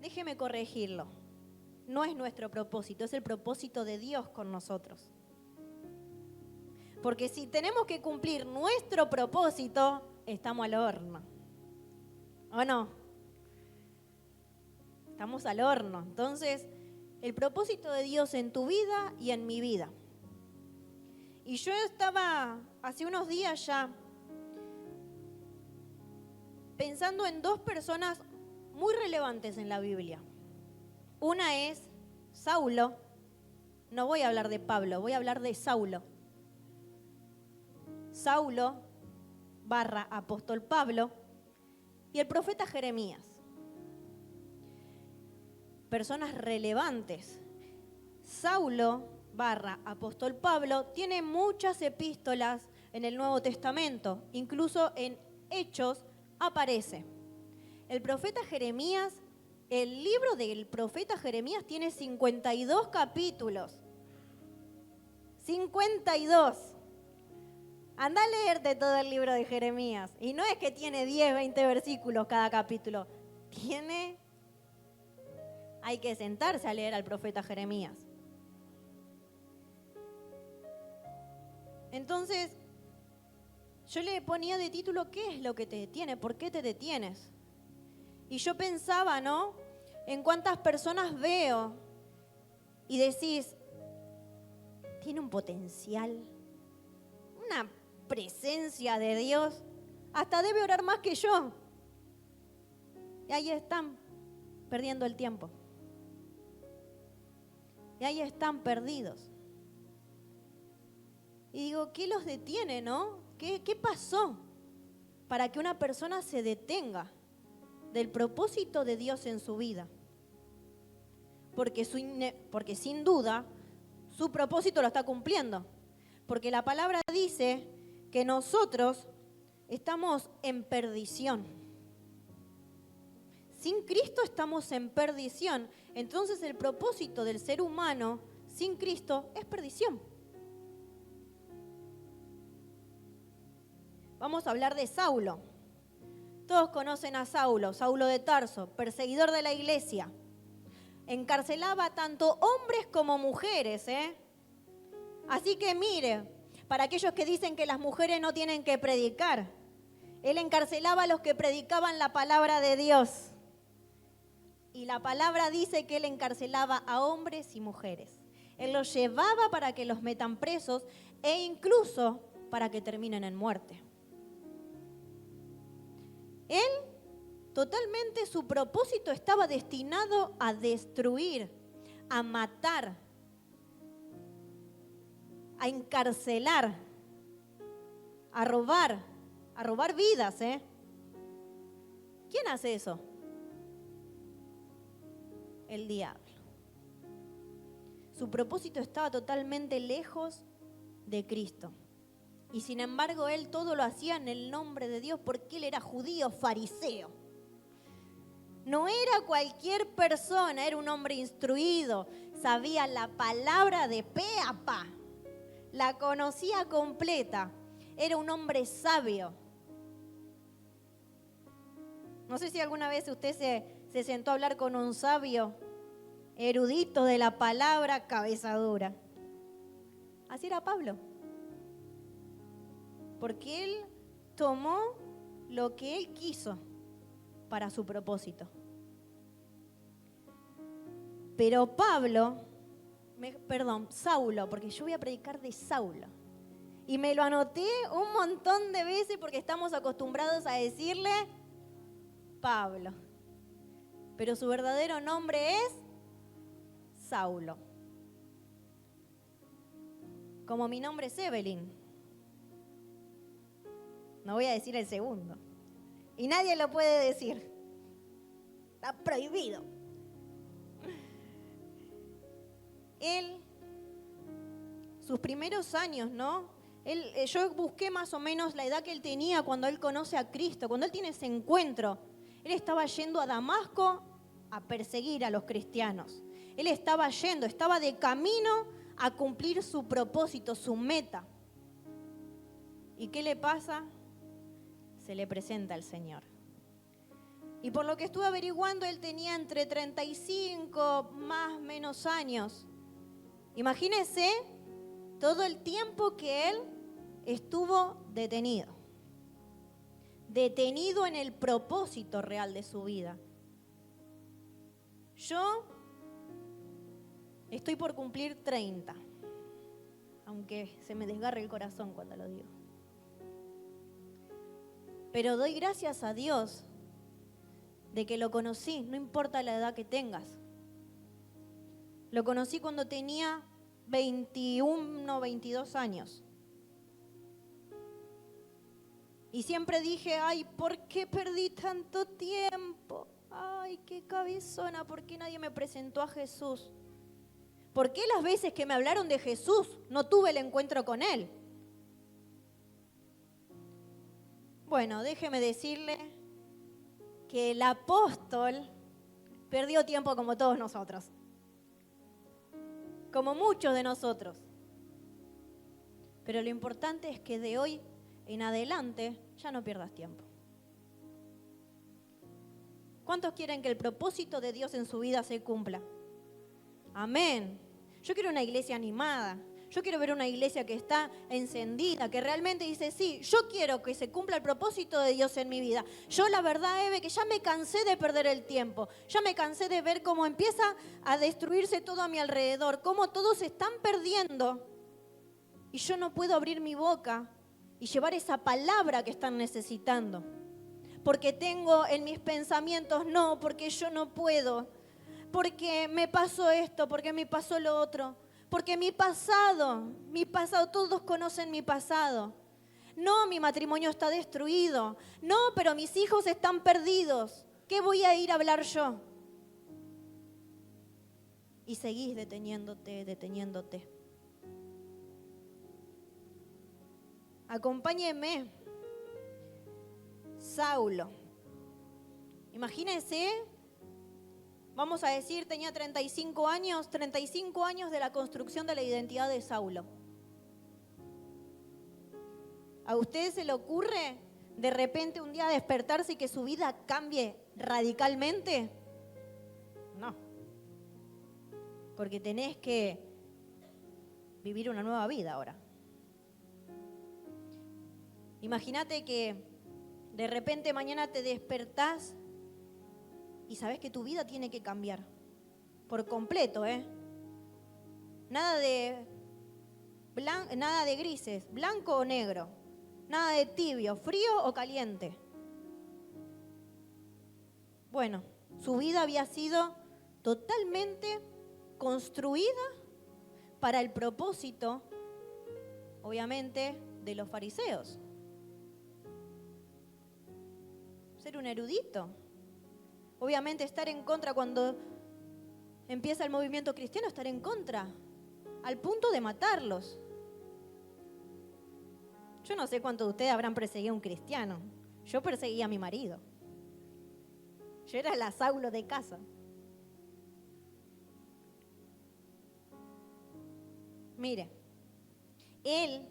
déjeme corregirlo. No es nuestro propósito, es el propósito de Dios con nosotros. Porque si tenemos que cumplir nuestro propósito, estamos al horno. ¿O no? Estamos al horno. Entonces, el propósito de Dios en tu vida y en mi vida. Y yo estaba hace unos días ya pensando en dos personas muy relevantes en la Biblia. Una es Saulo. No voy a hablar de Pablo, voy a hablar de Saulo. Saulo / apóstol Pablo y el profeta Jeremías. Personas relevantes. Saulo / apóstol Pablo tiene muchas epístolas en el Nuevo Testamento, incluso en Hechos aparece. El profeta Jeremías, el libro del profeta Jeremías tiene 52 capítulos. 52. Anda a leerte todo el libro de Jeremías. Y no es que tiene 10, 20 versículos cada capítulo. Hay que sentarse a leer al profeta Jeremías. Entonces, yo le ponía de título, ¿qué es lo que te detiene? ¿Por qué te detienes? Y yo pensaba, ¿no? En cuántas personas veo y decís, tiene un potencial, una presencia de Dios, hasta debe orar más que yo. Y ahí están perdiendo el tiempo. Y ahí están perdidos. Y digo, ¿qué los detiene, no? ¿Qué pasó para que una persona se detenga del propósito de Dios en su vida? Porque sin duda su propósito lo está cumpliendo. Porque la palabra dice que nosotros estamos en perdición. Sin Cristo estamos en perdición. Entonces el propósito del ser humano sin Cristo es perdición. Vamos a hablar de Saulo. Todos conocen a Saulo, Saulo de Tarso, perseguidor de la iglesia. Encarcelaba tanto hombres como mujeres, Así que mire, para aquellos que dicen que las mujeres no tienen que predicar, él encarcelaba a los que predicaban la palabra de Dios. Y la palabra dice que él encarcelaba a hombres y mujeres. Él los llevaba para que los metan presos e incluso para que terminen en muerte. Él, totalmente, su propósito estaba destinado a destruir, a matar, a encarcelar, a robar vidas, ¿Quién hace eso? El diablo. Su propósito estaba totalmente lejos de Cristo. Y sin embargo, él todo lo hacía en el nombre de Dios porque él era judío, fariseo. No era cualquier persona, era un hombre instruido, sabía la palabra de pe a pa, la conocía completa, era un hombre sabio. No sé si alguna vez usted se sentó a hablar con un sabio, erudito de la palabra, cabeza dura. Así era Pablo. Porque él tomó lo que él quiso para su propósito. Pero Saulo, porque yo voy a predicar de Saulo. Y me lo anoté un montón de veces porque estamos acostumbrados a decirle Pablo. Pero su verdadero nombre es Saulo. Como mi nombre es Evelyn. No voy a decir el segundo. Y nadie lo puede decir. Está prohibido. Él, sus primeros años, ¿no? Yo busqué más o menos la edad que él tenía cuando él conoce a Cristo, cuando él tiene ese encuentro. Él estaba yendo a Damasco a perseguir a los cristianos. Él estaba de camino a cumplir su propósito, su meta. ¿Y qué le pasa? Se le presenta el Señor. Y por lo que estuve averiguando, él tenía entre 35 más o menos años. Imagínense todo el tiempo que él estuvo detenido. Detenido en el propósito real de su vida. Yo estoy por cumplir 30, aunque se me desgarre el corazón cuando lo digo. Pero doy gracias a Dios de que lo conocí, no importa la edad que tengas. Lo conocí cuando tenía 21 o 22 años. Y siempre dije, ay, ¿por qué perdí tanto tiempo? Ay, qué cabezona, ¿por qué nadie me presentó a Jesús? ¿Por qué las veces que me hablaron de Jesús no tuve el encuentro con Él? Bueno, déjeme decirle que el apóstol perdió tiempo como todos nosotros. Como muchos de nosotros. Pero lo importante es que de hoy en adelante ya no pierdas tiempo. ¿Cuántos quieren que el propósito de Dios en su vida se cumpla? Amén. Yo quiero una iglesia animada. Yo quiero ver una iglesia que está encendida, que realmente dice, sí, yo quiero que se cumpla el propósito de Dios en mi vida. Yo la verdad, Eve, que ya me cansé de perder el tiempo. Ya me cansé de ver cómo empieza a destruirse todo a mi alrededor, cómo todos se están perdiendo. Y yo no puedo abrir mi boca y llevar esa palabra que están necesitando. Porque tengo en mis pensamientos, no, porque yo no puedo. Porque me pasó esto, porque me pasó lo otro. Porque mi pasado, todos conocen mi pasado. No, mi matrimonio está destruido. No, pero mis hijos están perdidos. ¿Qué voy a ir a hablar yo? Y seguís deteniéndote. Acompáñeme. Saulo. Imagínense. Vamos a decir, tenía 35 años de la construcción de la identidad de Saulo. ¿A usted se le ocurre de repente un día despertarse y que su vida cambie radicalmente? No. Porque tenés que vivir una nueva vida ahora. Imagínate que de repente mañana te despertás y sabes que tu vida tiene que cambiar por completo, ¿eh? Nada de grises, blanco o negro. Nada de tibio, frío o caliente. Bueno, su vida había sido totalmente construida para el propósito, obviamente, de los fariseos. Ser un erudito. Obviamente estar en contra cuando empieza el movimiento cristiano, estar en contra, al punto de matarlos. Yo no sé cuántos de ustedes habrán perseguido a un cristiano. Yo perseguía a mi marido. Yo era la Saulo de casa. Mire, él,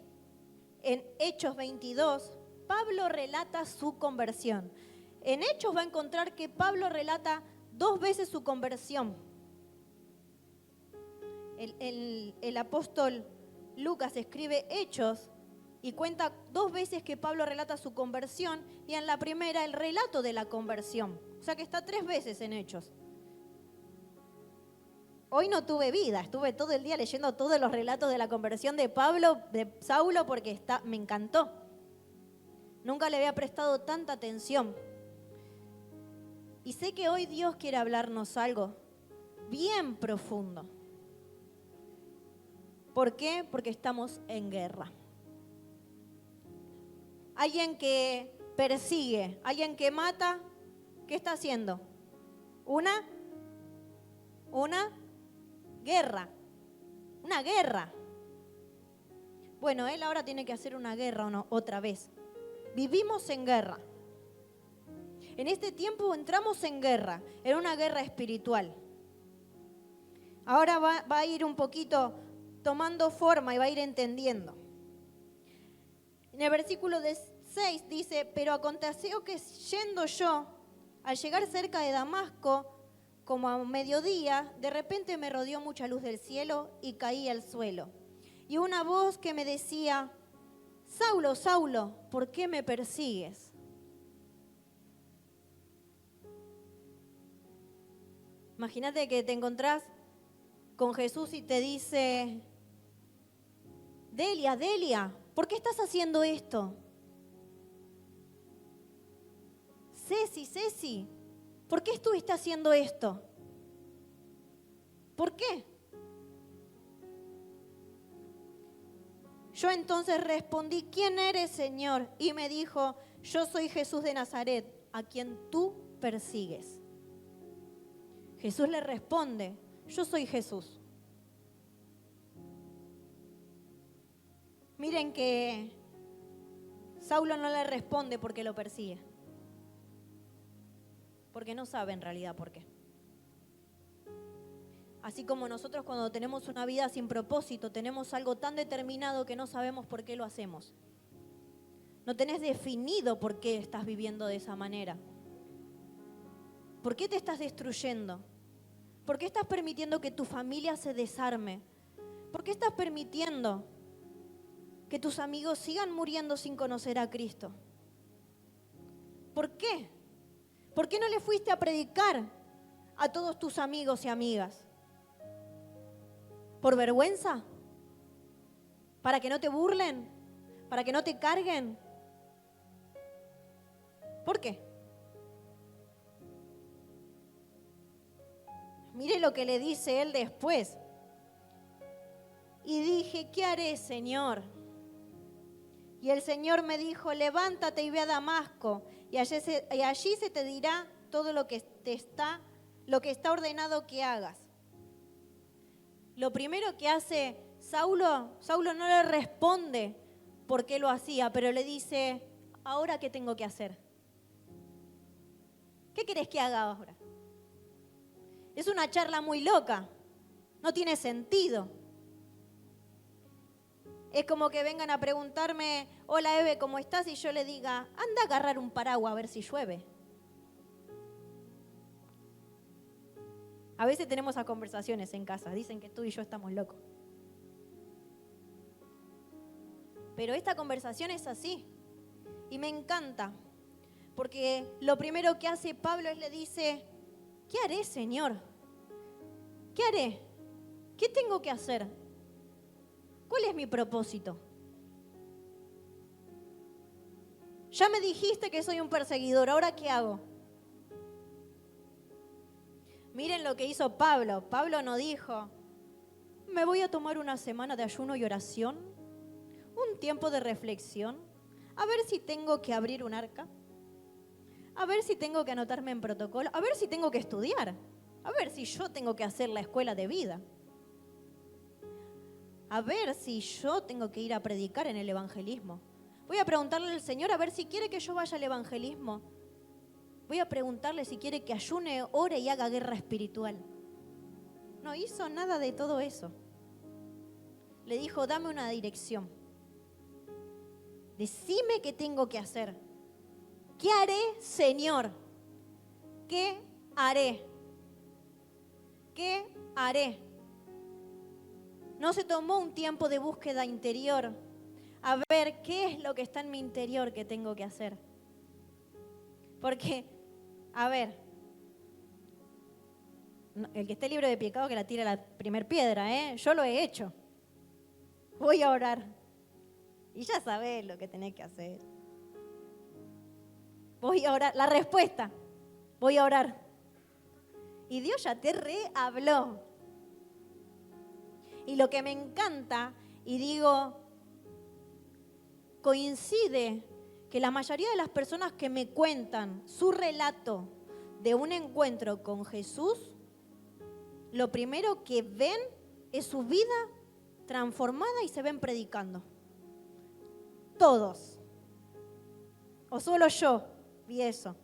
en Hechos 22, Pablo relata su conversión. En Hechos va a encontrar que Pablo relata 2 veces su conversión. El apóstol Lucas escribe Hechos y cuenta 2 veces que Pablo relata su conversión y en la primera el relato de la conversión. O sea que está 3 veces en Hechos. Hoy no tuve vida, estuve todo el día leyendo todos los relatos de la conversión de Saulo porque me encantó. Nunca le había prestado tanta atención. Y sé que hoy Dios quiere hablarnos algo bien profundo. ¿Por qué? Porque estamos en guerra. Alguien que persigue, alguien que mata, ¿qué está haciendo? Una guerra. Una guerra. Bueno, él ahora tiene que hacer una guerra otra vez. Vivimos en guerra. En este tiempo entramos en guerra, en una guerra espiritual. Ahora va a ir un poquito tomando forma y va a ir entendiendo. En el versículo 6 dice, pero aconteció que yendo yo Al llegar cerca de Damasco, como a mediodía, de repente me rodeó mucha luz del cielo y caí al suelo. Y una voz que me decía, Saulo, Saulo, ¿por qué me persigues? Imagínate que te encontrás con Jesús y te dice, Delia, Delia, ¿por qué estás haciendo esto? Ceci, Ceci, ¿por qué estuviste haciendo esto? ¿Por qué? Yo entonces respondí, ¿quién eres, Señor? Y me dijo, yo soy Jesús de Nazaret, a quien tú persigues. Jesús le responde, yo soy Jesús. Miren que Saulo no le responde porque lo persigue. Porque no sabe en realidad por qué. Así como nosotros cuando tenemos una vida sin propósito, tenemos algo tan determinado que no sabemos por qué lo hacemos. No tenés definido por qué estás viviendo de esa manera. ¿Por qué te estás destruyendo? ¿Por qué estás permitiendo que tu familia se desarme? ¿Por qué estás permitiendo que tus amigos sigan muriendo sin conocer a Cristo? ¿Por qué? ¿Por qué no le fuiste a predicar a todos tus amigos y amigas? ¿Por vergüenza? ¿Para que no te burlen? ¿Para que no te carguen? ¿Por qué? Mire lo que le dice él después. Y dije, ¿qué haré, Señor? Y el Señor me dijo, levántate y ve a Damasco, y allí se te dirá todo lo que está ordenado que hagas. Lo primero que hace Saulo no le responde por qué lo hacía, pero le dice, ¿ahora qué tengo que hacer? ¿Qué querés que haga ahora? Es una charla muy loca, no tiene sentido. Es como que vengan a preguntarme, hola Eve, ¿cómo estás? Y yo le diga, anda a agarrar un paraguas a ver si llueve. A veces tenemos esas conversaciones en casa, dicen que tú y yo estamos locos. Pero esta conversación es así y me encanta, porque lo primero que hace Pablo es le dice, ¿qué haré, Señor? ¿Qué haré? ¿Qué tengo que hacer? ¿Cuál es mi propósito? Ya me dijiste que soy un perseguidor, ¿ahora qué hago? Miren lo que hizo Pablo. Pablo no dijo, me voy a tomar una semana de ayuno y oración, un tiempo de reflexión, a ver si tengo que abrir un arca, a ver si tengo que anotarme en protocolo, a ver si tengo que estudiar, a ver si yo tengo que hacer la escuela de vida, a ver si yo tengo que ir a predicar en el evangelismo. Voy a preguntarle al Señor a ver si quiere que yo vaya al evangelismo. Voy a preguntarle si quiere que ayune, ore y haga guerra espiritual. No hizo nada de todo eso. Le dijo, dame una dirección. Decime qué tengo que hacer. ¿Qué haré, Señor? ¿Qué haré? ¿Qué haré? No se tomó un tiempo de búsqueda interior a ver qué es lo que está en mi interior que tengo que hacer. Porque, a ver, el que esté libre de pecado que la tire la primer piedra, ¿eh? Yo lo he hecho. Voy a orar. Y ya sabés lo que tenés que hacer. Voy a orar. La respuesta, voy a orar. Y Dios ya te rehabló. Y lo que me encanta, y digo, coincide que la mayoría de las personas que me cuentan su relato de un encuentro con Jesús, lo primero que ven es su vida transformada y se ven predicando. Todos. O solo yo vi eso.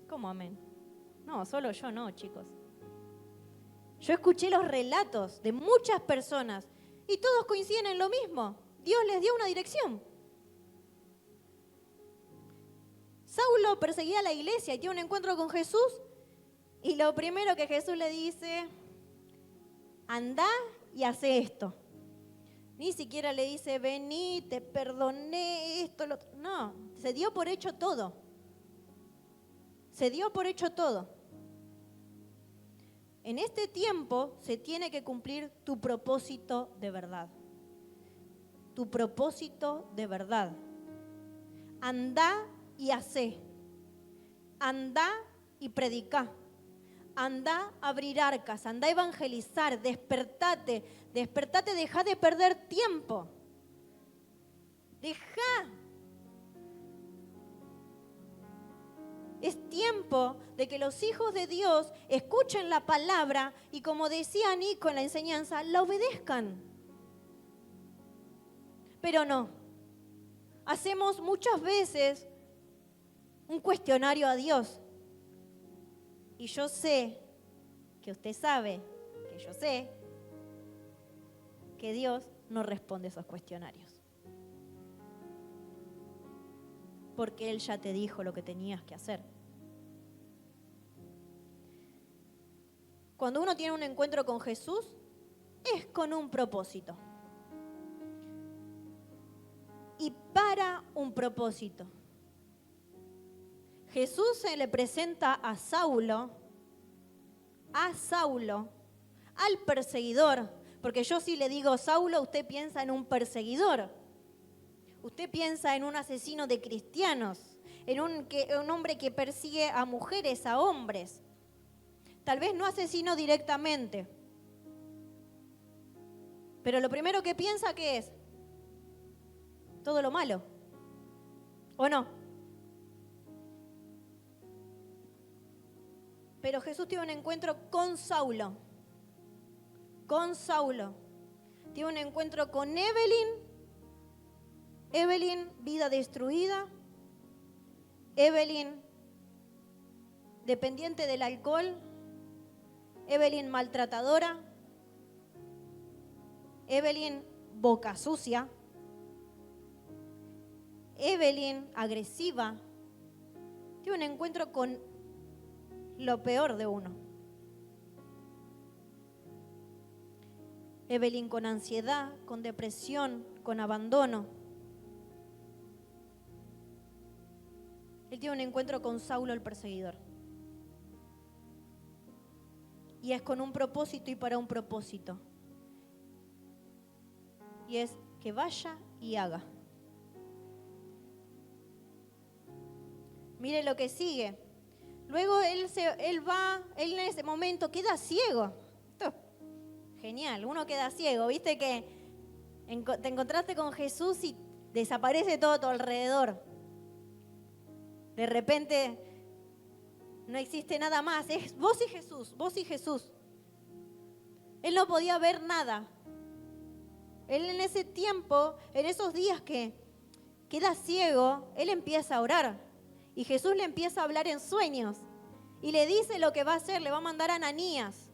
¿Cómo amén? No, solo yo no, chicos. Yo escuché los relatos de muchas personas y todos coinciden en lo mismo. Dios les dio una dirección. Saulo perseguía a la iglesia y tiene un encuentro con Jesús. Y lo primero que Jesús le dice, anda y hace esto. Ni siquiera le dice, vení, te perdoné, esto, lo otro. No, se dio por hecho todo. Se dio por hecho todo. En este tiempo se tiene que cumplir tu propósito de verdad. Tu propósito de verdad. Andá y hacé. Andá y predicá. Andá a abrir arcas, andá a evangelizar, despertate, dejá de perder tiempo. Dejá. Es tiempo de que los hijos de Dios escuchen la palabra y, como decía Nico en la enseñanza, la obedezcan. Pero no. Hacemos muchas veces un cuestionario a Dios. Y yo sé que usted sabe, que yo sé, que Dios no responde esos cuestionarios. Porque Él ya te dijo lo que tenías que hacer. Cuando uno tiene un encuentro con Jesús, es con un propósito. Y para un propósito. Jesús se le presenta a Saulo, al perseguidor, porque yo si le digo Saulo, usted piensa en un perseguidor, usted piensa en un asesino de cristianos, en un hombre que persigue a mujeres, a hombres, tal vez no asesino directamente, pero lo primero que piensa que es todo lo malo, ¿o no? Pero Jesús tiene un encuentro con Saulo. Tiene un encuentro con Evelyn, vida destruida. Evelyn, dependiente del alcohol. Evelyn, maltratadora. Evelyn, boca sucia. Evelyn, agresiva. Tiene un encuentro con lo peor de uno. Evelyn con ansiedad, con depresión, con abandono. Él tiene un encuentro con Saulo el perseguidor. Y es con un propósito y para un propósito. Y es que vaya y haga. Mire lo que sigue. Luego él en ese momento queda ciego. Esto, genial, uno queda ciego. Viste que te encontraste con Jesús y desaparece todo a tu alrededor. De repente no existe nada más. Es vos y Jesús. Él no podía ver nada. Él en ese tiempo, en esos días que queda ciego, él empieza a orar. Y Jesús le empieza a hablar en sueños y le dice lo que va a hacer, le va a mandar a Ananías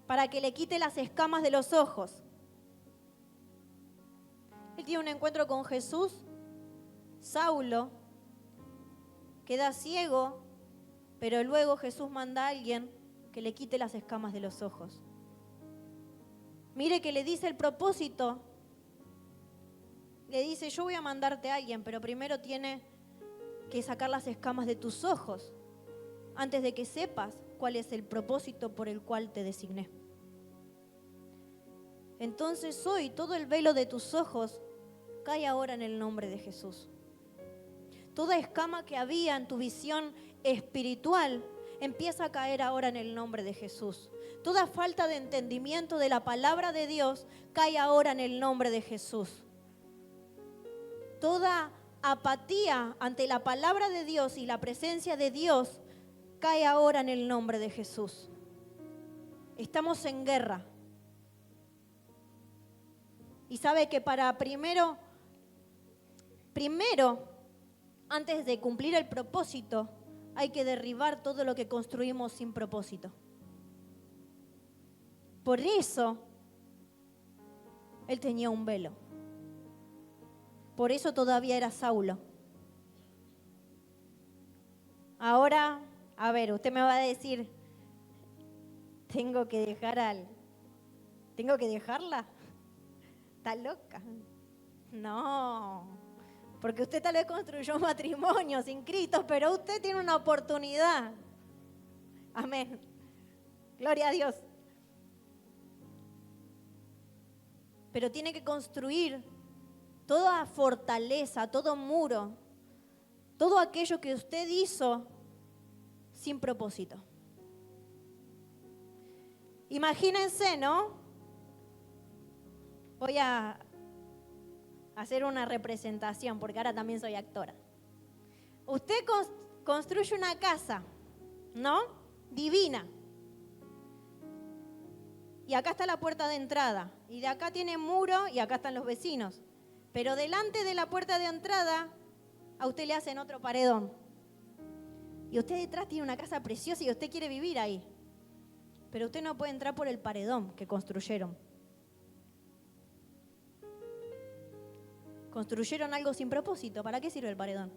para que le quite las escamas de los ojos. Él tiene un encuentro con Jesús, Saulo, queda ciego, pero luego Jesús manda a alguien que le quite las escamas de los ojos. Mire que le dice el propósito, le dice, yo voy a mandarte a alguien, pero primero tiene que sacar las escamas de tus ojos antes de que sepas cuál es el propósito por el cual te designé. Entonces hoy todo el velo de tus ojos cae ahora en el nombre de Jesús. Toda escama que había en tu visión espiritual empieza a caer ahora en el nombre de Jesús. Toda falta de entendimiento de la palabra de Dios cae ahora en el nombre de Jesús. Toda apatía ante la palabra de Dios y la presencia de Dios cae ahora en el nombre de Jesús. Estamos en guerra. Y sabe que para primero, antes de cumplir el propósito, hay que derribar todo lo que construimos sin propósito. Por eso, él tenía un velo. Por eso todavía era Saulo. Ahora, a ver, usted me va a decir, tengo que dejarla. ¿Está loca? No, porque usted tal vez construyó un matrimonio sin Cristo, pero usted tiene una oportunidad. Amén. Gloria a Dios. Pero tiene que construir toda fortaleza, todo muro, todo aquello que usted hizo sin propósito. Imagínense, ¿no? Voy a hacer una representación, porque ahora también soy actora. Usted construye una casa, ¿no? Divina. Y acá está la puerta de entrada. Y de acá tiene muro y acá están los vecinos. Pero delante de la puerta de entrada, a usted le hacen otro paredón. Y usted detrás tiene una casa preciosa y usted quiere vivir ahí. Pero usted no puede entrar por el paredón que construyeron. Construyeron algo sin propósito. ¿Para qué sirve el paredón?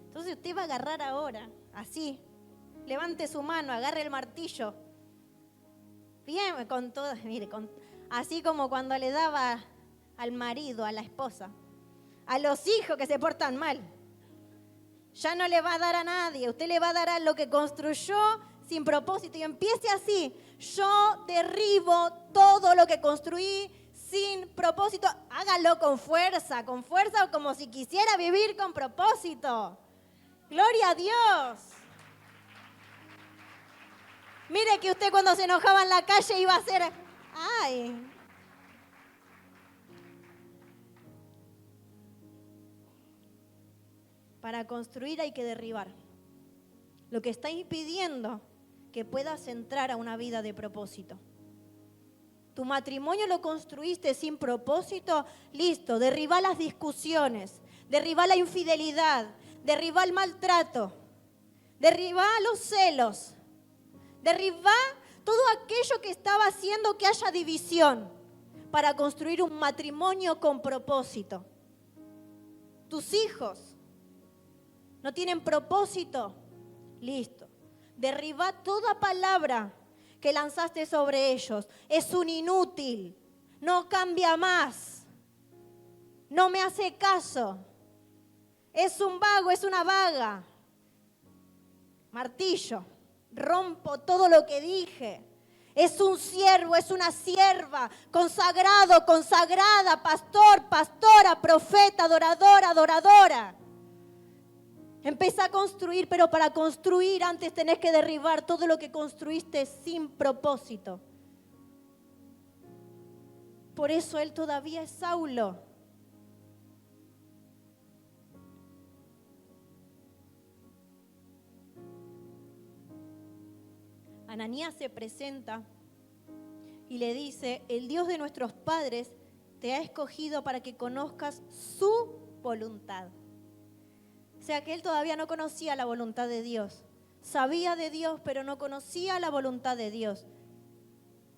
Entonces usted va a agarrar ahora, así. Levante su mano, agarre el martillo. Bien, con todo, mire, así como cuando le daba al marido, a la esposa, a los hijos que se portan mal. Ya no le va a dar a nadie, usted le va a dar a lo que construyó sin propósito. Y empiece así, yo derribo todo lo que construí sin propósito. Hágalo con fuerza, como si quisiera vivir con propósito. Gloria a Dios. Mire que usted cuando se enojaba en la calle iba a hacer, ay. Para construir hay que derribar lo que está impidiendo que puedas entrar a una vida de propósito. Tu matrimonio lo construiste sin propósito, listo, derriba las discusiones, derriba la infidelidad, derriba el maltrato, derriba los celos, derriba todo aquello que estaba haciendo que haya división para construir un matrimonio con propósito. Tus hijos no tienen propósito, listo. Derriba toda palabra que lanzaste sobre ellos. Es un inútil, no cambia más, no me hace caso, es un vago, es una vaga. Martillo, rompo todo lo que dije. Es un siervo, es una sierva, consagrado, consagrada, pastor, pastora, profeta, adorador, adoradora. Empieza a construir, pero para construir antes tenés que derribar todo lo que construiste sin propósito. Por eso él todavía es Saulo. Ananías se presenta y le dice, el Dios de nuestros padres te ha escogido para que conozcas su voluntad. O sea que él todavía no conocía la voluntad de Dios. Sabía de Dios, pero no conocía la voluntad de Dios.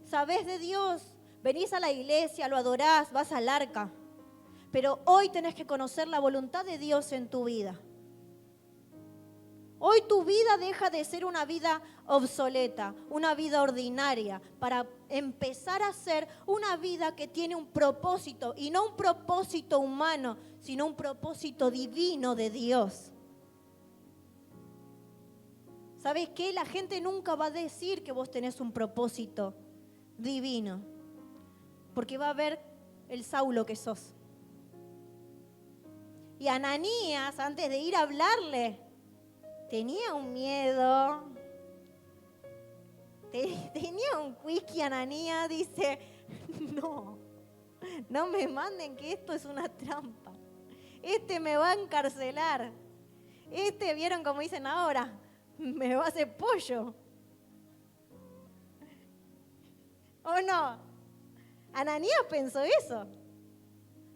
¿Sabés de Dios? Venís a la iglesia, lo adorás, vas al arca. Pero hoy tenés que conocer la voluntad de Dios en tu vida. Hoy tu vida deja de ser una vida obsoleta, una vida ordinaria, para empezar a ser una vida que tiene un propósito, y no un propósito humano, sino un propósito divino de Dios. ¿Sabes qué? La gente nunca va a decir que vos tenés un propósito divino, porque va a ver el Saulo que sos. Y Ananías, antes de ir a hablarle, tenía un miedo, tenía un whisky. Ananías dice, no me manden, que esto es una trampa. Me va a encarcelar. ¿Vieron cómo dicen ahora? Me va a hacer pollo. ¿O no? Ananías pensó eso.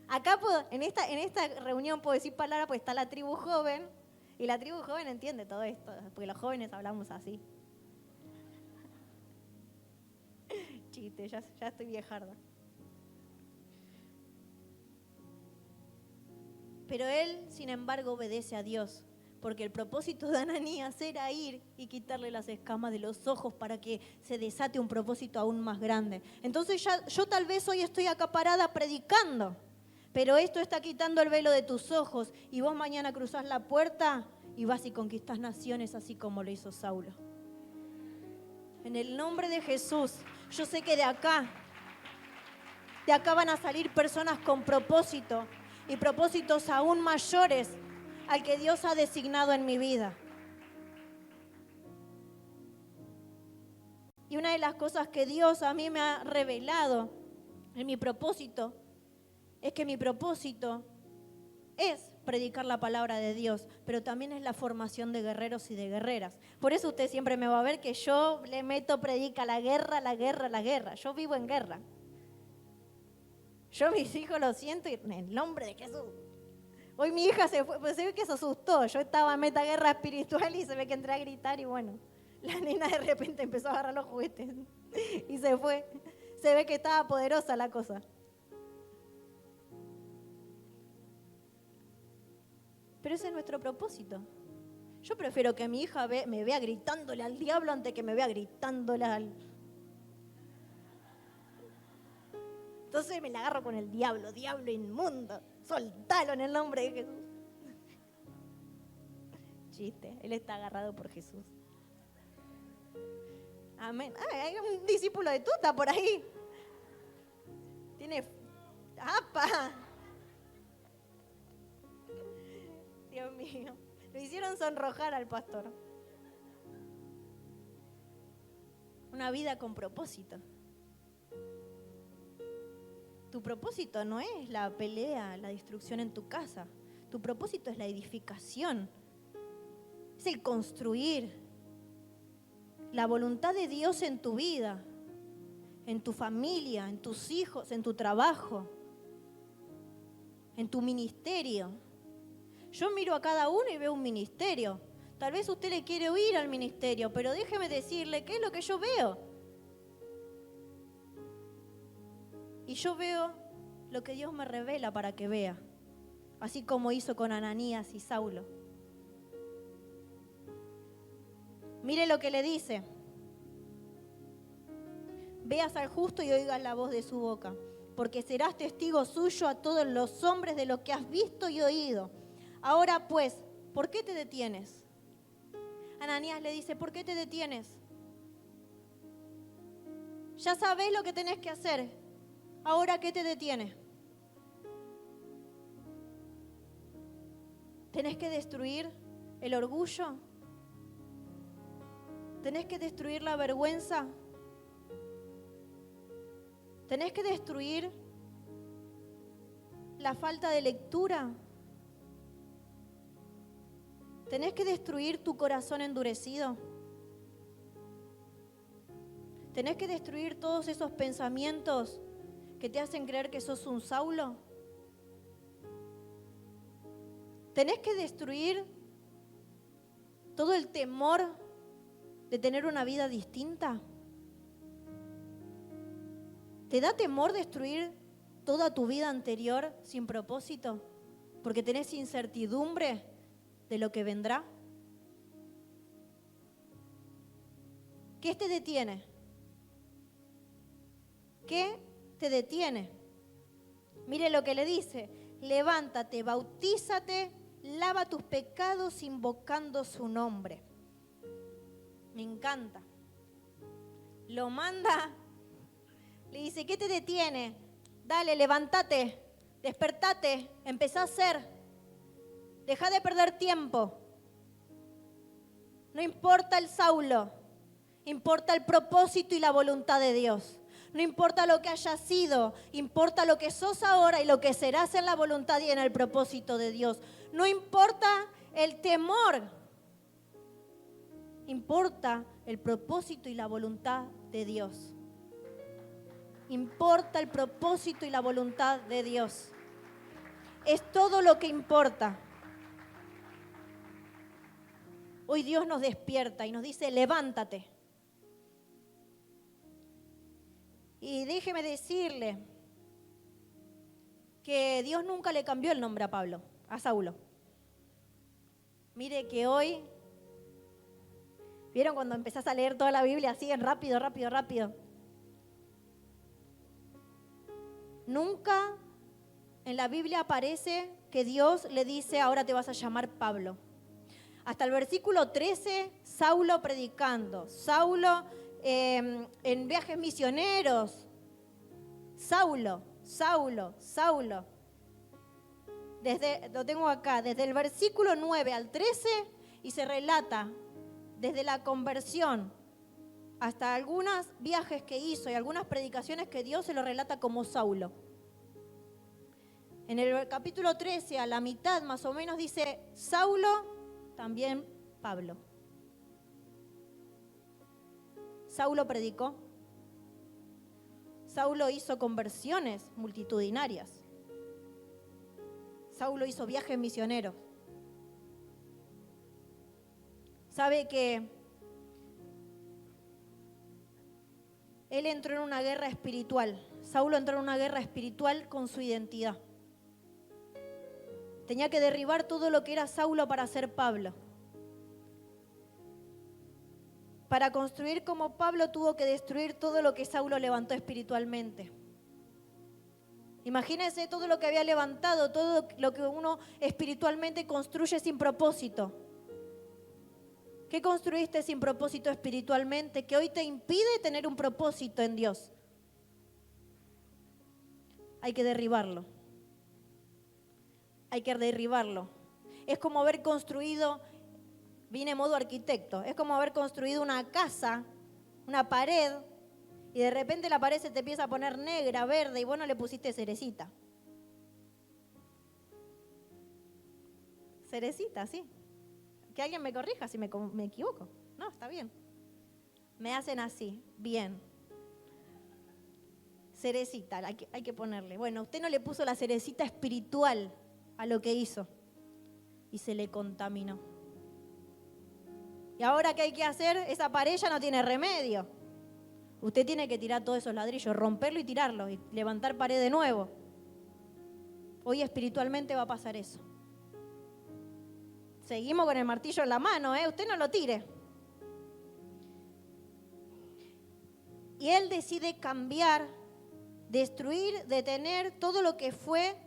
Acá en esta reunión puedo decir palabras porque está la tribu joven. Y la tribu joven entiende todo esto, porque los jóvenes hablamos así. Chiste, ya estoy viejarda. Pero él, sin embargo, obedece a Dios, Porque el propósito de Ananías era ir y quitarle las escamas de los ojos para que se desate un propósito aún más grande. Entonces yo tal vez hoy estoy acá parada predicando, pero esto está quitando el velo de tus ojos y vos mañana cruzás la puerta y vas y conquistás naciones así como lo hizo Saulo. En el nombre de Jesús, yo sé que de acá van a salir personas con propósito y propósitos aún mayores al que Dios ha designado en mi vida. Y una de las cosas que Dios a mí me ha revelado en mi propósito es que mi propósito es predicar la palabra de Dios, pero también es la formación de guerreros y de guerreras. Por eso usted siempre me va a ver que yo le meto predica la guerra, la guerra, la guerra. Yo vivo en guerra. Yo a mis hijos lo siento en el nombre de Jesús. Hoy mi hija se fue, pues se ve que se asustó. Yo estaba en meta guerra espiritual y se ve que entré a gritar y bueno, la nena de repente empezó a agarrar los juguetes y se fue. Se ve que estaba poderosa la cosa. Pero ese es nuestro propósito. Yo prefiero que mi hija me vea gritándole al diablo antes que me vea gritándole al... Entonces me la agarro con el diablo, diablo inmundo. Soltalo en el nombre de Jesús. Chiste, él está agarrado por Jesús. Amén. Hay un discípulo de Tuta por ahí. Tiene... ¡Apa! Dios mío. Lo hicieron sonrojar al pastor. Una vida con propósito. Tu propósito no es la pelea, la destrucción en tu casa. Tu propósito es la edificación. Es el construir la voluntad de Dios en tu vida, en tu familia, en tus hijos, en tu trabajo, en tu ministerio. Yo miro a cada uno y veo un ministerio. Tal vez usted le quiere huir al ministerio, pero déjeme decirle qué es lo que yo veo. Y yo veo lo que Dios me revela para que vea, así como hizo con Ananías y Saulo. Mire lo que le dice. Veas al justo y oigas la voz de su boca, porque serás testigo suyo a todos los hombres de lo que has visto y oído. Ahora pues, ¿por qué te detienes? Ananías le dice, ¿por qué te detienes? Ya sabés lo que tenés que hacer. Ahora, ¿qué te detiene? ¿Tenés que destruir el orgullo? ¿Tenés que destruir la vergüenza? ¿Tenés que destruir la falta de lectura? ¿Tenés que destruir tu corazón endurecido? ¿Tenés que destruir todos esos pensamientos que te hacen creer que sos un Saulo? ¿Tenés que destruir todo el temor de tener una vida distinta? ¿Te da temor destruir toda tu vida anterior sin propósito? Porque tenés incertidumbre de lo que vendrá. ¿Qué te detiene? ¿Qué te detiene? Mire lo que le dice. Levántate, bautízate, lava tus pecados invocando su nombre. Me encanta. Lo manda, le dice, ¿qué te detiene? Dale, levántate, despertate, empezá a hacer. Deja de perder tiempo. No importa el Saulo, importa el propósito y la voluntad de Dios. No importa lo que hayas sido, importa lo que sos ahora y lo que serás en la voluntad y en el propósito de Dios. No importa el temor, importa el propósito y la voluntad de Dios. Importa el propósito y la voluntad de Dios. Es todo lo que importa. Hoy Dios nos despierta y nos dice, levántate. Y déjeme decirle que Dios nunca le cambió el nombre a Saulo. Mire que hoy, ¿vieron cuando empezás a leer toda la Biblia así en rápido, rápido, rápido? Nunca en la Biblia aparece que Dios le dice, ahora te vas a llamar Pablo. Hasta el versículo 13, Saulo predicando, Saulo en viajes misioneros, Saulo. Lo tengo acá, desde el versículo 9 al 13, y se relata desde la conversión hasta algunos viajes que hizo y algunas predicaciones que Dios se lo relata como Saulo. En el capítulo 13, a la mitad más o menos, dice Saulo, también Pablo. Saulo predicó. Saulo hizo conversiones multitudinarias. Saulo hizo viajes misioneros. Sabe que él entró en una guerra espiritual. Saulo entró en una guerra espiritual con su identidad. Tenía que derribar todo lo que era Saulo para ser Pablo. Para construir como Pablo tuvo que destruir todo lo que Saulo levantó espiritualmente. Imagínense todo lo que había levantado, todo lo que uno espiritualmente construye sin propósito. ¿Qué construiste sin propósito espiritualmente que hoy te impide tener un propósito en Dios? Hay que derribarlo. Hay que derribarlo. Es como haber construido, vine en modo arquitecto, es como haber construido una casa, una pared, y de repente la pared se te empieza a poner negra, verde, y vos no le pusiste cerecita. Cerecita, sí. Que alguien me corrija si me equivoco. No, está bien. Me hacen así, bien. Cerecita, hay que ponerle. Bueno, usted no le puso la cerecita espiritual a lo que hizo y se le contaminó. ¿Y ahora qué hay que hacer? Esa pared ya no tiene remedio. Usted tiene que tirar todos esos ladrillos, romperlo y tirarlo y levantar pared de nuevo. Hoy espiritualmente va a pasar eso. Seguimos con el martillo en la mano, usted no lo tire. Y él decide cambiar, destruir, detener todo lo que fue,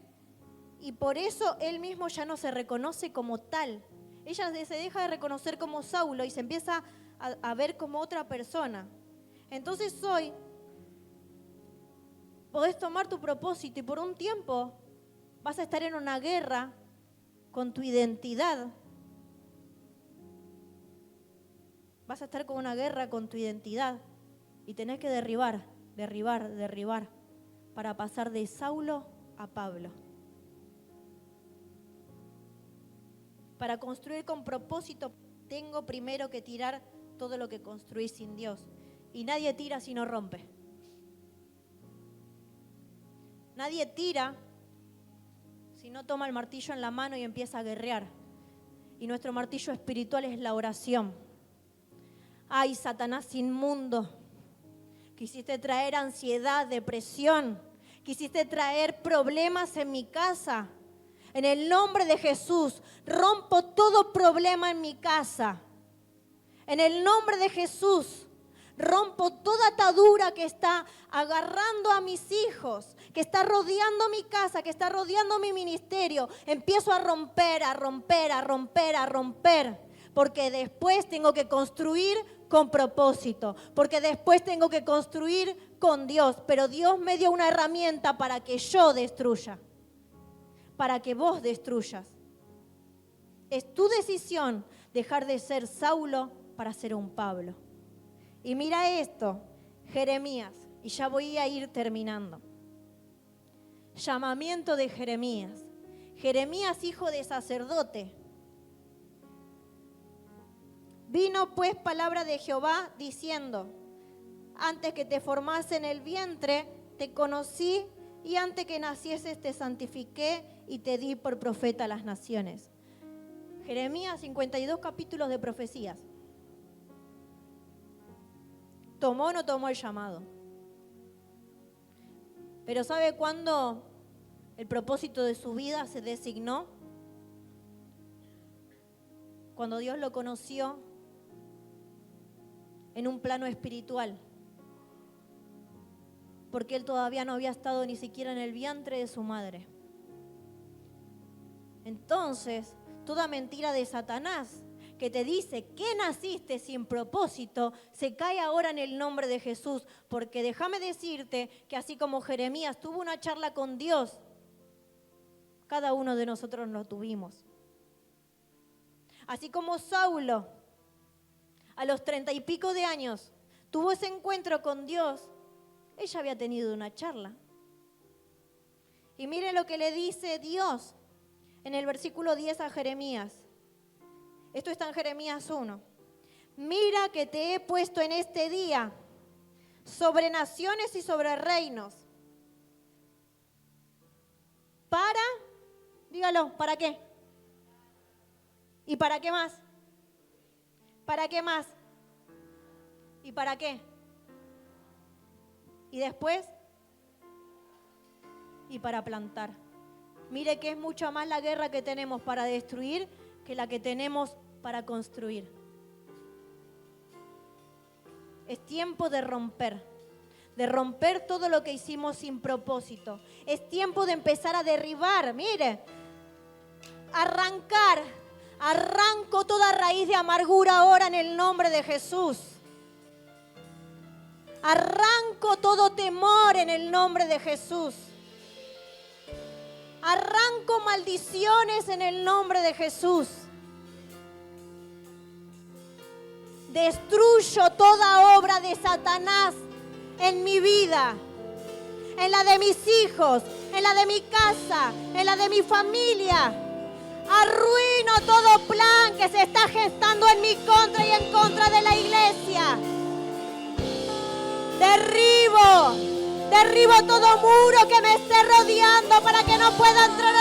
y por eso él mismo ya no se reconoce como tal. Ella se deja de reconocer como Saulo y se empieza a ver como otra persona. Entonces hoy podés tomar tu propósito y por un tiempo vas a estar en una guerra con tu identidad. Vas a estar con una guerra con tu identidad y tenés que derribar para pasar de Saulo a Pablo. Para construir con propósito, tengo primero que tirar todo lo que construí sin Dios. Y nadie tira si no rompe. Nadie tira si no toma el martillo en la mano y empieza a guerrear. Y nuestro martillo espiritual es la oración. Ay, Satanás inmundo, quisiste traer ansiedad, depresión, quisiste traer problemas en mi casa. En el nombre de Jesús, rompo todo problema en mi casa. En el nombre de Jesús, rompo toda atadura que está agarrando a mis hijos, que está rodeando mi casa, que está rodeando mi ministerio. Empiezo a romper, porque después tengo que construir con propósito, porque después tengo que construir con Dios. Pero Dios me dio una herramienta para que yo destruya, para que vos destruyas. Es tu decisión dejar de ser Saulo para ser un Pablo. Y mira esto, Jeremías, y ya voy a ir terminando. Llamamiento de Jeremías. Jeremías, hijo de sacerdote. Vino pues palabra de Jehová diciendo: antes que te formase en el vientre, te conocí, y antes que nacieses te santifiqué y te di por profeta a las naciones. Jeremías, 52 capítulos de profecías. ¿Tomó o no tomó el llamado? Pero ¿sabe cuándo el propósito de su vida se designó? cuando Dios lo conoció en un plano espiritual, porque él todavía no había estado ni siquiera en el vientre de su madre. Entonces, toda mentira de Satanás que te dice que naciste sin propósito, se cae ahora en el nombre de Jesús, porque déjame decirte que así como Jeremías tuvo una charla con Dios, cada uno de nosotros lo tuvimos. Así como Saulo, a los 30 y pico de años, tuvo ese encuentro con Dios, ella había tenido una charla. Y mire lo que le dice Dios en el versículo 10 a Jeremías. Esto está en Jeremías 1. Mira que te he puesto en este día sobre naciones y sobre reinos. Dígalo, ¿para qué? ¿Y para qué más? ¿Para qué más? ¿Y para qué? Y después, y para plantar. Mire que es mucho más la guerra que tenemos para destruir que la que tenemos para construir. Es tiempo de romper todo lo que hicimos sin propósito. Es tiempo de empezar a derribar, mire, arranco toda raíz de amargura ahora en el nombre de Jesús. Arranco todo temor en el nombre de Jesús. Arranco maldiciones en el nombre de Jesús. Destruyo toda obra de Satanás en mi vida, en la de mis hijos, en la de mi casa, en la de mi familia. Arruino todo plan que se está gestando en mi contra y en contra de la iglesia. Derribo todo muro que me esté rodeando para que no pueda entrar